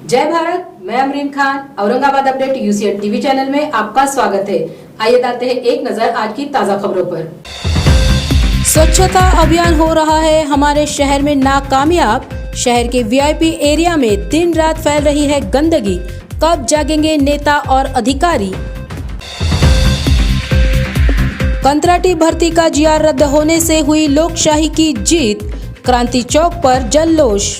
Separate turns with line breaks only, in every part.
जय भारत, मैं Amreen Khan. Aurangabad update UCN TV channel में आपका स्वागत है। आइए डालते हैं एक नजर आज की ताजा खबरों पर। स्वच्छता अभियान हो रहा है हमारे शहर में नाकामयाब। शहर के वीआईपी एरिया में दिन रात फैल रही है गंदगी। कब जागेंगे नेता और अधिकारी? कंत्राटी भर्ती का जीआर रद्द होने से हुई लोकशाही की जीत। क्रांति चौक पर जल्लोष।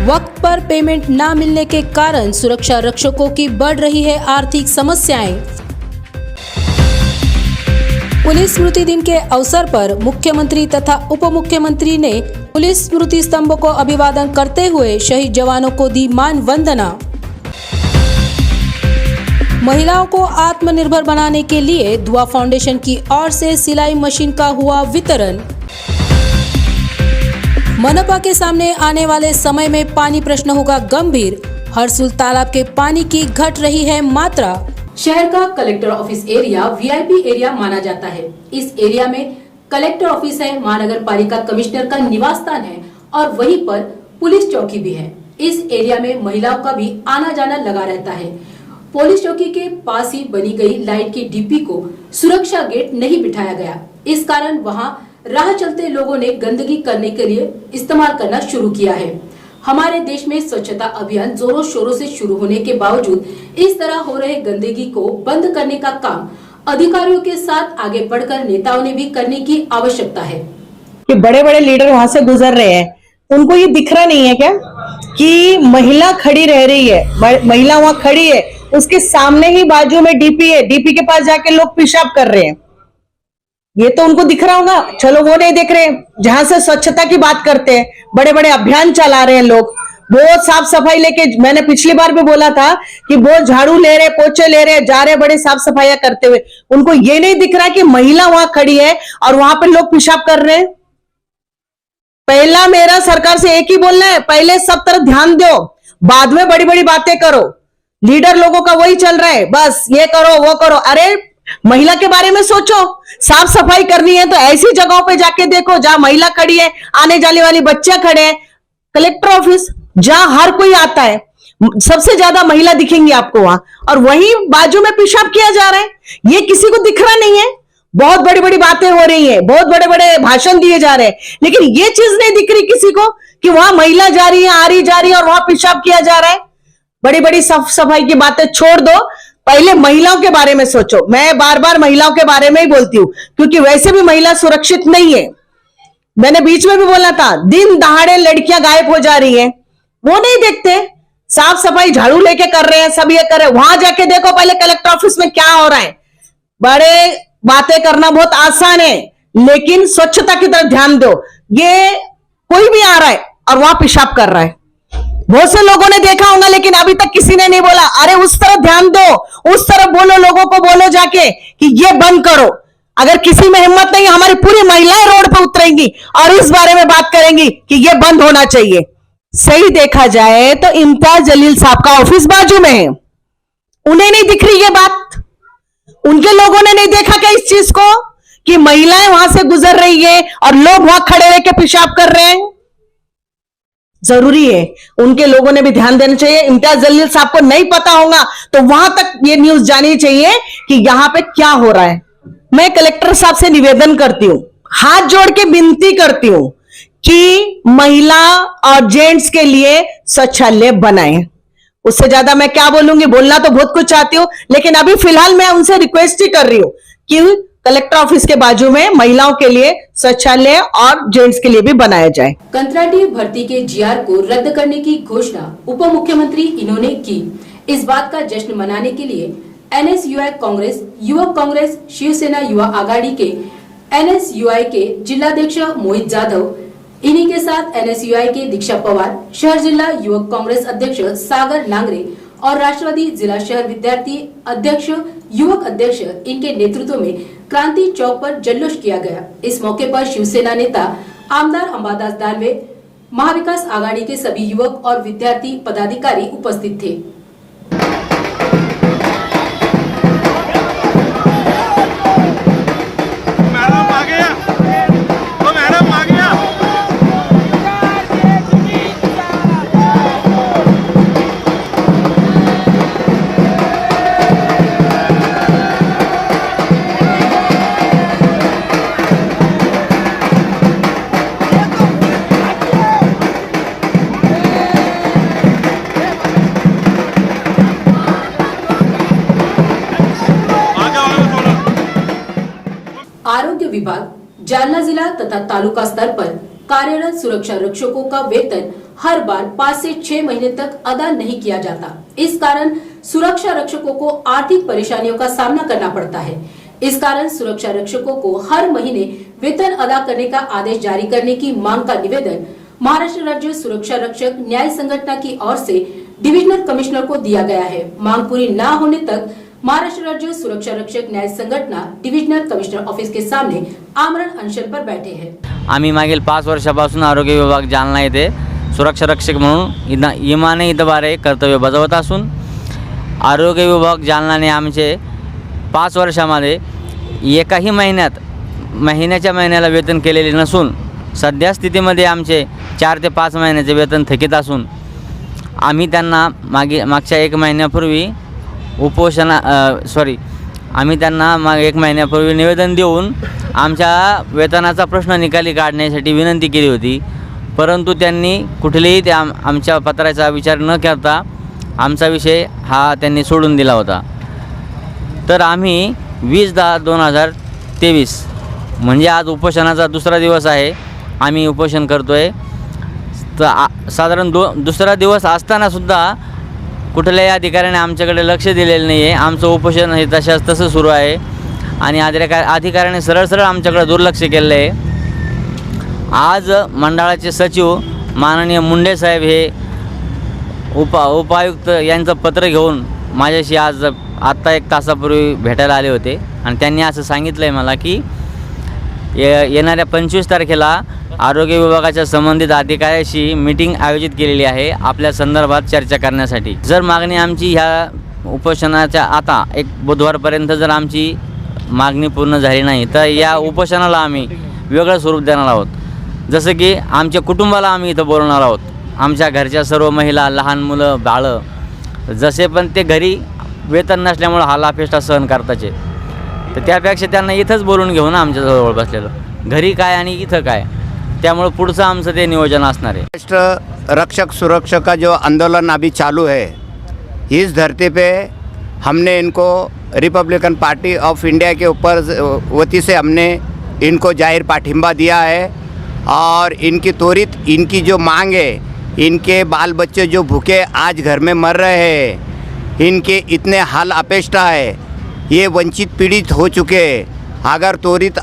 वक्त पर पेमेंट ना मिलने के कारण सुरक्षा रक्षकों की बढ़ रही है आर्थिक समस्याएं। पुलिस स्मृति दिन के अवसर पर मुख्यमंत्री तथा उप मुख्यमंत्री ने पुलिस स्मृति स्तंभ को अभिवादन करते हुए शहीद जवानों को दी मान वंदना। महिलाओं को आत्मनिर्भर बनाने के लिए दुआ फाउंडेशन की ओर से सिलाई मशीन का हुआ वितरण। मनपा के सामने आने वाले समय में पानी प्रश्न होगा गंभीर। हरसुल तालाब के पानी की घट रही है मात्रा। शहर का collector office area VIP area माना जाता है। इस एरिया में कलेक्टर ऑफिस है, महानगर पालिका कमिश्नर का निवास स्थान है और वहीं पर पुलिस चौकी भी है। इस एरिया में महिलाओं का भी आना जाना लगा रहता है। पुलिस चौकी के पास ही बनी गई लाइट की डिब्बी को सुरक्षा गेट नहीं बिठाया गया। इस कारण वहां राह चलते लोगों ने गंदगी करने के लिए इस्तेमाल करना शुरू किया है। हमारे देश में स्वच्छता अभियान जोरों शोरों से शुरू होने के बावजूद इस तरह हो रहे गंदगी को बंद करने का काम अधिकारियों के साथ आगे बढ़कर नेताओं ने भी करने की आवश्यकता है।
कि बड़े बड़े लीडर वहां से गुजर रहे हैं, उनको ये दिख रहा नहीं है क्या कि महिला खड़ी रह रही है, महिला वहां खड़ी है, उसके सामने ही बाजू में डीपी है, डीपी के पास जाके लोग पेशाब कर रहे हैं। ये तो उनको दिख रहा होगा, चलो वो नहीं देख रहे। जहां से स्वच्छता की बात करते हैं, बड़े बड़े अभियान चला रहे हैं लोग, वो साफ सफाई लेके, मैंने पिछली बार भी बोला था कि वो झाड़ू ले रहे, पोछे ले रहे, जा रहे बड़े साफ सफाइयां करते हुए, उनको ये नहीं दिख रहा कि महिला वहां खड़ी है और वहां पे लोग पेशाब कर रहे हैं। पहला मेरा सरकार से एक ही बोलना है, पहले सब तरफ ध्यान दो, बाद में बड़ी बड़ी बातें करो। लीडर लोगों का वही चल रहा है, बस ये करो वो करो। अरे महिला के बारे में सोचो, साफ सफाई करनी है तो ऐसी जगहों पे जाके देखो जहां महिला खड़ी है, आने जाने वाली बच्चियां खड़े हैं। कलेक्टर ऑफिस जहां हर कोई आता है, सबसे ज्यादा महिला दिखेंगी आपको वहां, और वहीं बाजू में पेशाब किया जा रहा है। ये किसी को दिख रहा नहीं है। बहुत बड़ी बड़ी बातें हो रही है, बहुत बड़े बड़े भाषण दिए जा रहे हैं, लेकिन ये चीज नहीं दिख रही किसी को कि वहां महिला जा रही है, आ रही जा रही है और वहां पेशाब किया जा रहा है। बड़ी बड़ी साफ सफाई की बातें छोड़ दो, पहले महिलाओं के बारे में सोचो। मैं बार बार महिलाओं के बारे में ही बोलती हूं क्योंकि वैसे भी महिला सुरक्षित नहीं है। मैंने बीच में भी बोला था, दिन दहाड़े लड़कियां गायब हो जा रही हैं, वो नहीं देखते। साफ सफाई झाड़ू लेके कर रहे हैं, सब ये कर रहे हैं। वहां जाके देखो पहले कलेक्टर ऑफिस में क्या हो रहा है। बड़े बातें करना बहुत आसान है, लेकिन स्वच्छता की तरफ ध्यान दो। ये कोई भी आ रहा है और वहां पेशाब कर रहा है, बहुत से लोगों ने देखा होगा, लेकिन अभी तक किसी ने नहीं बोला अरे उस तरफ ध्यान दो, उस तरफ बोलो, लोगों को बोलो जाके कि ये बंद करो। अगर किसी में हिम्मत नहीं, हमारी पूरी महिलाएं रोड पर उतरेंगी और इस बारे में बात करेंगी कि ये बंद होना चाहिए। सही देखा जाए तो इम्तियाज जलील साहब का ऑफिस बाजू में है, उन्हें नहीं दिख रही ये बात। उनके लोगों ने नहीं देखा क्या इस चीज को कि महिलाएं वहां से गुजर रही है और लोग वहां खड़े रह के पेशाब कर रहे हैं। जरूरी है, उनके लोगों ने भी ध्यान देना चाहिए। इम्तियाज जलील साहब को नहीं पता होगा तो वहां तक ये न्यूज जानी चाहिए कि यहां पे क्या हो रहा है। मैं कलेक्टर साहब से निवेदन करती हूं, हाथ जोड़ के विनती करती हूं कि महिला और जेंट्स के लिए शौचालय बनाएं। उससे ज्यादा मैं क्या बोलूंगी, बोलना तो बहुत कुछ चाहती हूं, लेकिन अभी फिलहाल मैं उनसे रिक्वेस्ट ही कर रही हूं कि कलेक्टर ऑफिस के बाजू में महिलाओं के लिए शौचालय और जेंट्स के लिए भी बनाया जाए।
कंत्राटी भर्ती के जीआर को रद्द करने की घोषणा उप मुख्यमंत्री इन्होंने की। इस बात का जश्न मनाने के लिए एनएसयूआई कांग्रेस, युवक कांग्रेस, शिवसेना युवा आघाड़ी के एनएसयूआई के जिलाध्यक्ष मोहित जाधव, इन्हीं के साथ एनएसयूआई के दीक्षा पवार, शहर जिला युवक कांग्रेस अध्यक्ष सागर लांगरे और राष्ट्रवादी जिला शहर विद्यार्थी अध्यक्ष, युवक अध्यक्ष, इनके नेतृत्व में क्रांति चौक पर जल्लोष किया गया। इस मौके पर शिवसेना नेता आमदार अंबादास दानवे, महाविकास आघाड़ी के सभी युवक और विद्यार्थी पदाधिकारी उपस्थित थे। जालना जिला तथा तालुका स्तर पर कार्यरत सुरक्षा रक्षकों का वेतन हर बार 5 से 6 महीने तक अदा नहीं किया जाता। इस कारण सुरक्षा रक्षकों को आर्थिक परेशानियों का सामना करना पड़ता है। इस कारण सुरक्षा रक्षकों को हर महीने वेतन अदा करने का आदेश जारी करने की मांग का निवेदन महाराष्ट्र राज्य सुरक्षा रक्षक न्याय संगठन की ओर से डिविजनल कमिश्नर को दिया गया है। मांग पूरी न होने तक महाराष्ट्र राज्य सुरक्षा रक्षक न्याय संघटना डिविजनल कमिश्नर ऑफिस के सामने आमरण अनशन पर बैठे हैं।
आम्ही मागील 5 वर्षापासून आरोग्य विभाग जालना येथे सुरक्षा रक्षक म्हणून इमाने इतबारे कर्तव्य बजावत असून आरोग्य विभाग जालनाने आमचे 5 वर्षामध्ये एकाही महिन्याच्या महिन्याला वेतन केलेले नसून सध्या स्थितीमध्ये आमचे 4 ते 5 महिन्याचे वेतन थकीत असून आम्ही त्यांना मागच्या 1 महिन्यापूर्वी आम्ही त्यांना 1 महिन्यापूर्वी निवेदन देऊन आमच्या वेतनाचा प्रश्न निकाली काढण्यासाठी विनंती केली होती, परंतु त्यांनी कुठलेही त्या आमच्या पत्राचा विचार न करता आमचा विषय हा त्यांनी सोडून दिला होता। तर आम्ही 20/10/2023 म्हणजे आज उपोषणाचा दुसरा दिवस आहे। आम्ही उपोषण करतोय। तर साधारण दुसरा दिवस असताना सुद्धा कुठल्याही अधिकाऱ्याने आमच्याकडे लक्ष दिलेलं नाही आहे। आमचं उपोषण हे तसं सुरू आहे आणि अधिकाऱ्याने सरळ आमच्याकडे दुर्लक्ष केलेलं आहे। आज मंडळाचे सचिव माननीय मुंडे साहेब हे उपायुक्त यांचं पत्र घेऊन माझ्याशी आत्ता 1 तासापूर्वी भेटायला आले होते आणि त्यांनी असं सांगितलं आहे मला की येणाऱ्या 25 तारखेला आरोग्य विभागाच्या संबंधित अधिकाऱ्याशी मीटिंग आयोजित केलेली आहे आपल्या संदर्भात चर्चा करण्यासाठी। जर मागणी आमची ह्या उपोषणाच्या आता 1 बुधवारपर्यंत जर आमची मागणी पूर्ण झाली नाही तर या उपोषणाला आम्ही वेगळं स्वरूप देणार आहोत। जसं की आमच्या कुटुंबाला आम्ही इथं बोलवणार आहोत। आमच्या घरच्या सर्व महिला, लहान मुलं, बाळं जसे पण ते घरी वेतन नसल्यामुळे हालापेष्टा सहन करताचे, तर त्यापेक्षा त्यांना इथंच बोलून घेऊन आमच्याजवळ बसलेलं घरी काय आणि इथं काय, त्यामुळे पुढचं आमचं ते नियोजन असणार आहे।
राष्ट्र रक्षक सुरक्षा का जो आंदोलन अभी चालू है, इस धरती पे हमने इनको रिपब्लिकन पार्टी ऑफ इंडिया के ऊपर वती से हमने इनको जाहिर पाठिंबा दिया है और इनकी त्वरित इनकी जो मांग है, इनके बाल बच्चे जो भूखे आज घर में मर रहे हैं, इनके इतने हाल अपेष्टा है, ये वंचित पीड़ित हो चुके हैं।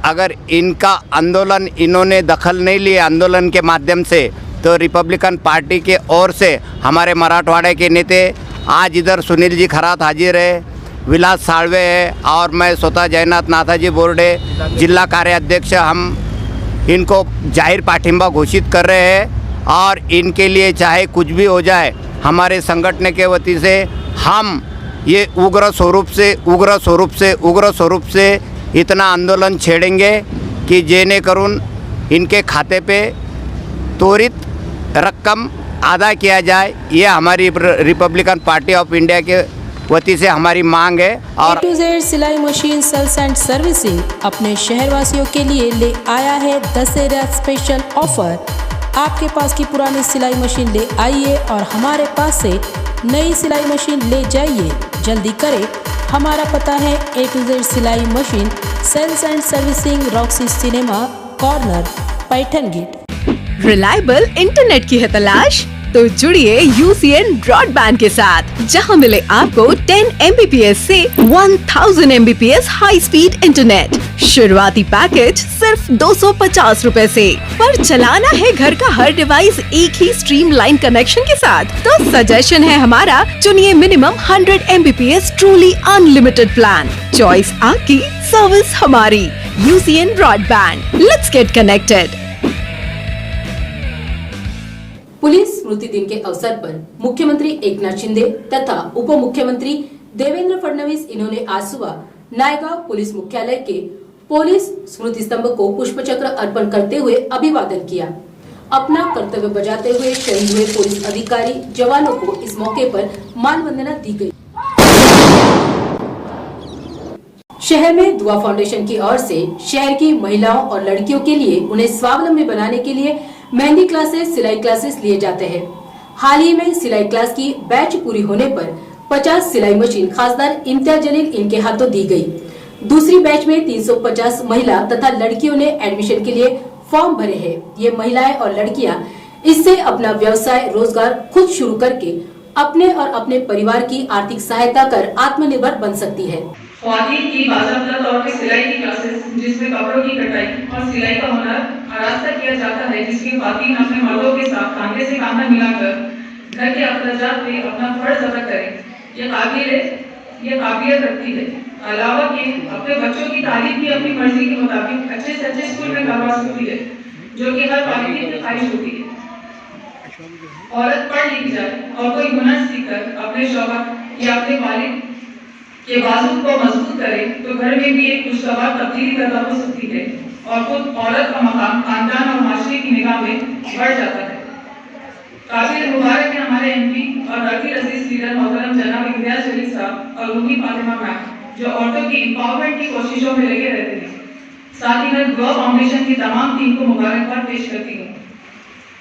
अगर इनका आंदोलन इन्होंने दखल नहीं लिए आंदोलन के माध्यम से, तो रिपब्लिकन पार्टी के ओर से हमारे मराठवाड़े के नेता आज इधर सुनील जी खरात हाजिर है, विलास साळवे है और मैं स्वतः जयनाथ नाथाजी बोर्डे जिला कार्याध्यक्ष, हम इनको जाहिर पाठिंबा घोषित कर रहे हैं और इनके लिए चाहे कुछ भी हो जाए हमारे संगठन के वती से हम ये उग्र स्वरूप से इतना आंदोलन छेड़ेंगे कि जेने करून इनके खाते पे त्वरित रकम अदा किया जाए। ये हमारी रिपब्लिकन पार्टी ऑफ इंडिया के वती से हमारी मांग है। और
A to Z सिलाई मशीन सेल्स एंड सर्विसिंग अपने शहरवासियों के लिए ले आया है दशहरा स्पेशल ऑफर। आपके पास की पुरानी सिलाई मशीन ले आइए और हमारे पास से नई सिलाई मशीन ले जाइए। जल्दी करें, हमारा पता है A to Z सिलाई machine sales and servicing, Roxy cinema corner, Paithan gate.
Reliable internet की है तलाश? तो जुड़िए UCN ब्रॉडबैंड के साथ, जहां मिले आपको 10 Mbps से 1000 Mbps हाई स्पीड इंटरनेट। शुरुआती पैकेज सिर्फ 250 रुपए से। पर चलाना है घर का हर डिवाइस एक ही स्ट्रीमलाइन कनेक्शन के साथ, तो सजेशन है हमारा, चुनिए minimum 100 Mbps truly unlimited plan. Choice आपकी, सर्विस हमारी। UCN broadband, let's get connected.
Police स्मृति दिन के अवसर पर मुख्यमंत्री एकनाथ शिंदे तथा उप मुख्यमंत्री देवेंद्र फडणवीस इन्होंने आज सुबह नायगांव पुलिस मुख्यालय के पुलिस स्मृति स्तंभ को पुष्पचक्र अर्पण करते हुए अभिवादन किया। अपना कर्तव्य बजाते हुए शहीद हुए पुलिस अधिकारी जवानों को इस मौके पर मानवंदना दी गई। शहर में दुआ फाउंडेशन की ओर से शहर की महिलाओं और लड़कियों के लिए उन्हें स्वावलंबी बनाने के लिए मेहंदी क्लासेस, सिलाई क्लासेस लिए जाते हैं। हाल ही में सिलाई क्लास की बैच पूरी होने पर 50 सिलाई मशीन खासदार इम्तियाज जलील इनके हाथों दी गई। दूसरी बैच में 350 महिला तथा लड़कियों ने एडमिशन के लिए फॉर्म भरे हैं। ये महिलाएं और लड़कियां इससे अपना व्यवसाय रोजगार खुद शुरू करके अपने और अपने परिवार की आर्थिक सहायता कर आत्मनिर्भर बन सकती है।
ख्वातीन की बाज़ाब्ता तौर पे सिलाई की क्लासेस जिसमें कपड़ों की कटाई और सिलाई का हुनर आरास्ता किया जाता है, जिसकी ख्वातीन अपने मर्दों के साथ कांधे से कांधा मिलाकर घर के अखराजात पे अपना फर्ज अदा करें, ये काबिलियत रखती है। अलावा के अपने बच्चों की तालीम भी अपनी मर्जी के मुताबिक अच्छे से अच्छे स्कूल में करवा सकती है, जो कि हर वालिद की ख्वाहिश होती है। औरत पढ़ लिख जाए और कोई हुनर सीखकर अपने शौहर या अपने वालिद के बाजू को मजबूत करे तो घर में भी एक खुशगवार तब्दीली पैदा हो सकती है और खुद औरत का मकाम खानदान और माशरे की निगाह में बढ़ जाता है। काबिल मुबारक है हमारे एमपी और बढ़ती अजीज लीडर मोहतरम जनाब इम्तियाज जलील साहब और रूही फातिमा मैम, जो औरतों की एम्पावरमेंट की कोशिशों में लगे रहते हैं। साथ ही मैं दुआ फाउंडेशन की तमाम टीम को मुबारकबाद पेश करती हूँ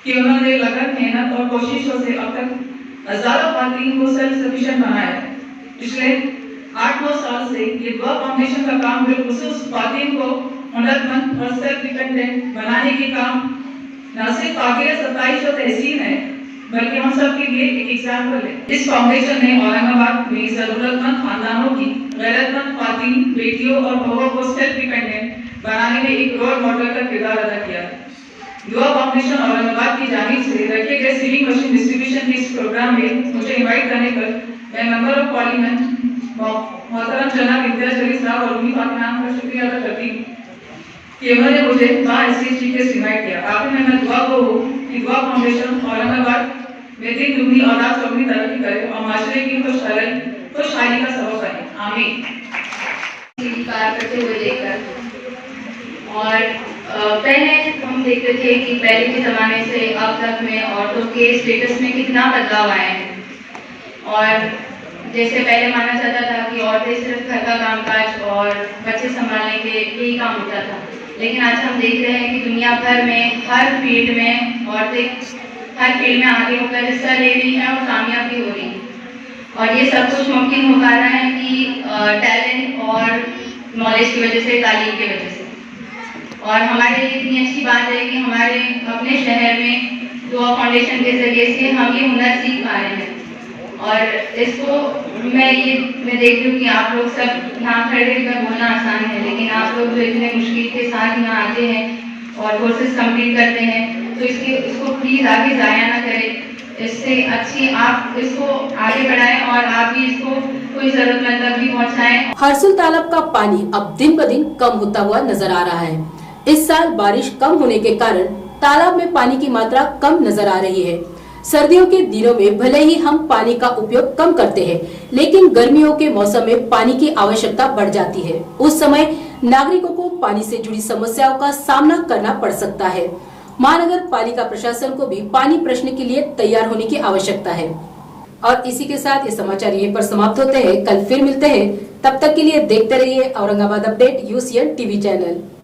कि उन्होंने लगन, मेहनत और कोशिशों से अब तक हजारों खातून को सेल्फ सफिशिएंट बनाया है। पिछले 8-9 साल से ये दुआ फाउंडेशन का काम बिलखुसूस खातून को हुनरमंद और सेल्फ डिपेंडेंट बनाने के काम न सिर्फ काबिल सताइश और तहसीन है, बल्कि हम सब के लिए एक एग्जाम्पल है। इस फाउंडेशन ने औरंगाबाद में जरूरतमंद खानदानों की गैरतमंद खातून, बेटियों और बहुओं को सेल्फ डिपेंडेंट बनाने में एक रोल मॉडल का किरदार अदा किया है। दुआ फाउंडेशन औरंगाबाद की जानिब से रखे गए सीलिंग मशीन डिस्ट्रीब्यूशन के इस प्रोग्राम में मुझे इनवाइट करने पर मैं मेंबर ऑफ पार्लियामेंट मोहतरम जनाब इम्तियाज जलील साहब और रूही फातिमा का शुक्रिया अदा करती हूँ कि उन्होंने मुझे SCST के इनवाइट किया। आखिर में मैं दुआ को कि दुआ फाउंडेशन औरंगाबाद में दिन दुगनी और रात चौगुनी तरक्की करे और माशरे की खुशहाली का सबब बने। आमीन।
कार्य करते हुए देखकर और पहले हम देखते थे कि पहले के ज़माने से अब तक में औरतों के स्टेटस में कितना बदलाव आए हैं। और जैसे पहले माना जाता था कि औरतें सिर्फ घर का कामकाज और बच्चे संभालने के यही काम होता था, लेकिन आज हम देख रहे हैं कि दुनिया भर में हर फील्ड में औरतें हर फील्ड में आगे होकर हिस्सा ले रही हैं और कामयाब भी हो रही हैं। और ये सब कुछ मुमकिन हो पा रहा है कि टैलेंट और नॉलेज की वजह से, तालीम की वजह से। और हमारे लिए इतनी अच्छी बात है कि हमारे अपने शहर में दुआ फाउंडेशन के जरिए से हम ये हुनर सीख पा रहे हैं। और इसको मैं देख रही हूँ कि आप लोग सब यहाँ खड़े रहकर बोलना आसान है, लेकिन आप लोग जो इतने मुश्किल के साथ यहाँ आते हैं और कोर्सेज कंप्लीट करते हैं, तो इसको प्लीज़ आगे ज़ाया ना करें। इससे अच्छी आप इसको आगे बढ़ाएं और आप भी इसको कोई ज़रूरतमंद तक भी पहुँचाएं।
हरसुल तालाब का पानी अब दिन ब दिन कम होता हुआ नजर आ रहा है। इस साल बारिश कम होने के कारण तालाब में पानी की मात्रा कम नजर आ रही है। सर्दियों के दिनों में भले ही हम पानी का उपयोग कम करते हैं, लेकिन गर्मियों के मौसम में पानी की आवश्यकता बढ़ जाती है। उस समय नागरिकों को पानी से जुड़ी समस्याओं का सामना करना पड़ सकता है। महानगर पालिका प्रशासन को भी पानी प्रश्न के लिए तैयार होने की आवश्यकता है। और इसी के साथ ये समाचार यहीं पर समाप्त होते हैं। कल फिर मिलते हैं, तब तक के लिए देखते रहिए Aurangabad update UCN TV channel.